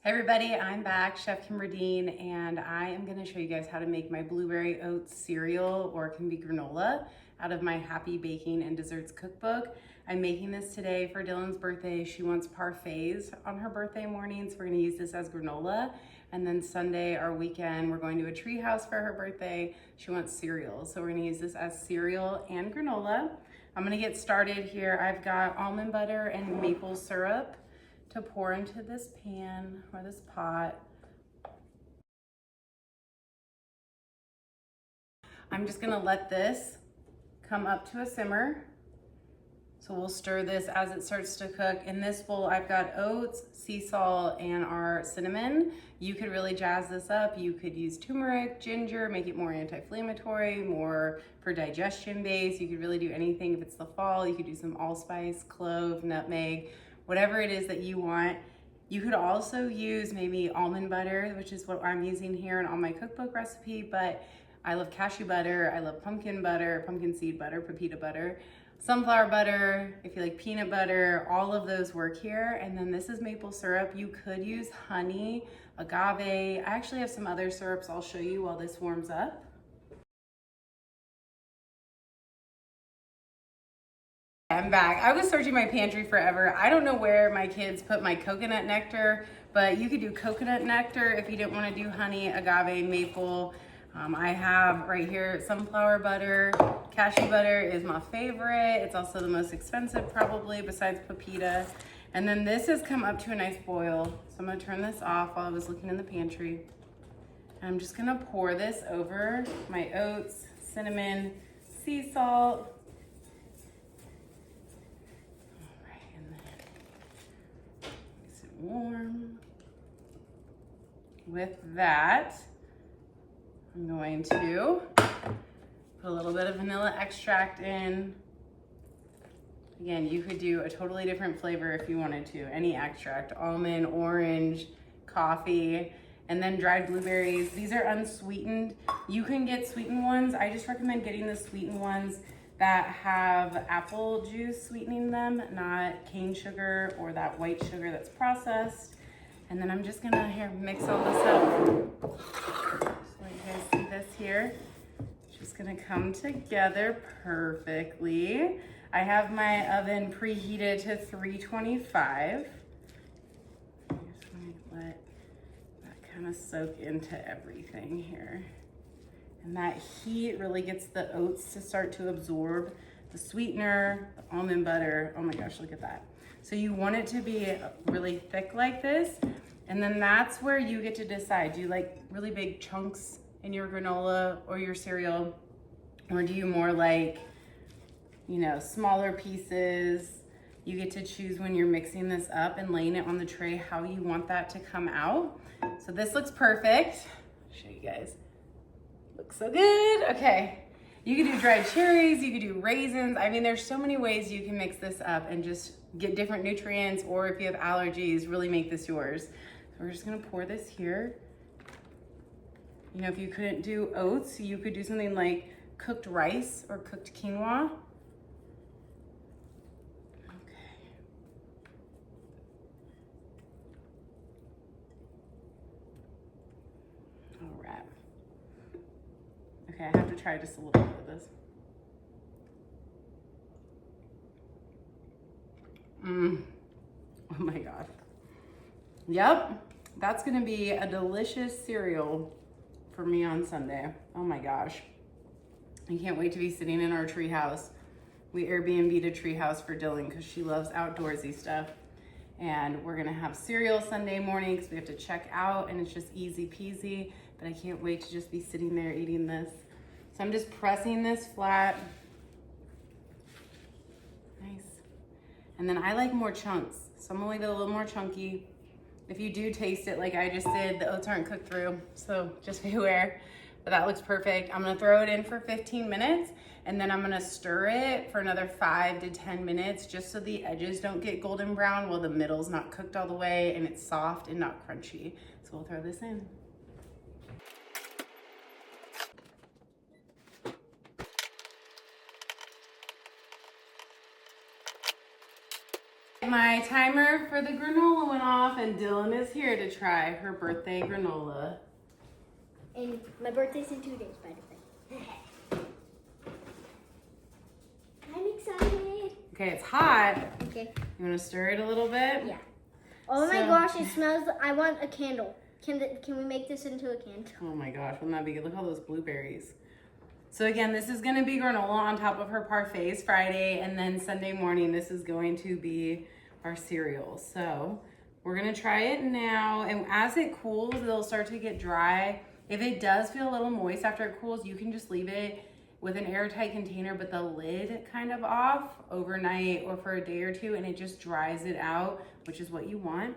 Hey everybody, I'm back, Chef Kimber, and I am gonna show you guys how to make my blueberry oat cereal, or it can be granola, out of my Happy Baking and Desserts cookbook. I'm making this today for Dylan's birthday. She wants parfaits on her birthday morning, so we're gonna use this as granola. And then Sunday, our weekend, we're going to a tree house for her birthday. She wants cereal, so we're gonna use this as cereal and granola. I'm gonna get started here. I've got almond butter and maple syrup to pour into this pan or this pot. I'm just gonna let this come up to a simmer. So we'll stir this as it starts to cook. In this bowl, I've got oats, sea salt, and our cinnamon. You could really jazz this up. You could use turmeric, ginger, make it more anti-inflammatory, more for digestion base. You could really do anything. If it's the fall, you could do some allspice, clove, nutmeg, whatever it is that you want. You could also use maybe almond butter, which is what I'm using here on my cookbook recipe, but I love cashew butter, I love pumpkin butter, pumpkin seed butter, pepita butter, sunflower butter, if you like peanut butter, all of those work here. And then this is maple syrup. You could use honey, agave. I actually have some other syrups I'll show you while this warms up. I'm back. I was searching my pantry forever. I don't know where my kids put my coconut nectar, but you could do coconut nectar if you didn't want to do honey, agave, maple. I have right here sunflower butter. Cashew butter is my favorite. It's also the most expensive probably besides pepita. And then this has come up to a nice boil. So I'm gonna turn this off while I was looking in the pantry. And I'm just gonna pour this over my oats, cinnamon, sea salt. Warm. With that, I'm going to put a little bit of vanilla extract in. Again, you could do a totally different flavor if you wanted to. Any extract, almond, orange, coffee, and then dried blueberries. These are unsweetened. You can get sweetened ones. I just recommend getting the sweetened ones that have apple juice sweetening them, not cane sugar or that white sugar that's processed. And then I'm just gonna mix all this up. So you guys see this here? It's just gonna come together perfectly. I have my oven preheated to 325. I'm just gonna let that kind of soak into everything here. And that heat really gets the oats to start to absorb the sweetener, the almond butter. Oh my gosh, look at that. So you want it to be really thick like this. And then that's where you get to decide. Do you like really big chunks in your granola or your cereal? Or do you more like, you know, smaller pieces? You get to choose when you're mixing this up and laying it on the tray how you want that to come out. So this looks perfect. I'll show you guys. Looks so good. Okay, you could do dried cherries, you could do raisins. I mean, there's so many ways you can mix this up and just get different nutrients, or if you have allergies, really make this yours. So we're just gonna pour this here. You know, if you couldn't do oats, you could do something like cooked rice or cooked quinoa. Okay, I have to try just a little bit of this. Oh my God. Yep, that's gonna be a delicious cereal for me on Sunday. Oh my gosh. I can't wait to be sitting in our tree house. We Airbnb'd a tree house for Dylan because she loves outdoorsy stuff. And we're gonna have cereal Sunday morning because we have to check out, and it's just easy peasy. But I can't wait to just be sitting there eating this. So I'm just pressing this flat. Nice. And then I like more chunks. So I'm gonna leave it a little more chunky. If you do taste it like I just did, the oats aren't cooked through, so just be aware. But that looks perfect. I'm gonna throw it in for 15 minutes, and then I'm gonna stir it for another 5 to 10 minutes just so the edges don't get golden brown while the middle's not cooked all the way and it's soft and not crunchy. So we'll throw this in. My timer for the granola went off and Dylan is here to try her birthday granola. And my birthday's in 2 days, by the way. I'm excited. Okay, it's hot. Okay. You want to stir it a little bit? Yeah. Oh my gosh, it smells. I want a candle. Can we make this into a candle? Oh my gosh, wouldn't that be good? Look at all those blueberries. So again, this is going to be granola on top of her parfaits Friday, and then Sunday morning this is going to be our cereal. So we're going to try it now, and as it cools, it'll start to get dry. If it does feel a little moist after it cools, you can just leave it with an airtight container, but the lid kind of off overnight or for a day or two, and it just dries it out, which is what you want.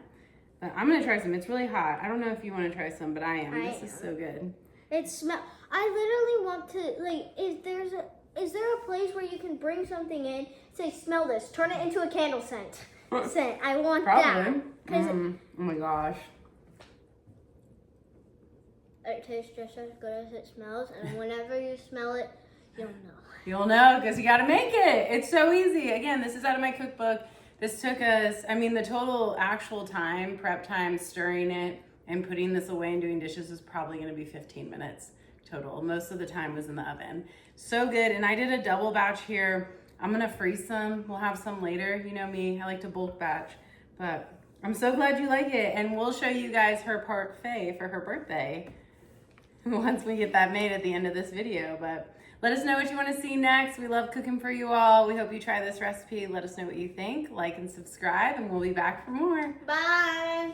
But I'm going to try some. It's really hot. I don't know if you want to try some, but I am. This is so good. It smells. I literally want to, like, is there a place where you can bring something in, say, smell this, turn it into a candle scent? I want Probably. that. Oh my gosh. It tastes just as good as it smells, and whenever you smell it, you'll know. You'll know because you got to make it. It's so easy. Again, this is out of my cookbook. This took us, I mean, the total actual time, prep time, stirring it and putting this away and doing dishes is probably going to be 15 minutes total. Most of the time was in the oven. So good. And I did a double batch here. I'm going to freeze some. We'll have some later. You know me, I like to bulk batch. But I'm so glad you like it. And we'll show you guys her parfait for her birthday once we get that made at the end of this video. But let us know what you want to see next. We love cooking for you all. We hope you try this recipe. Let us know what you think. Like and subscribe, and we'll be back for more. Bye.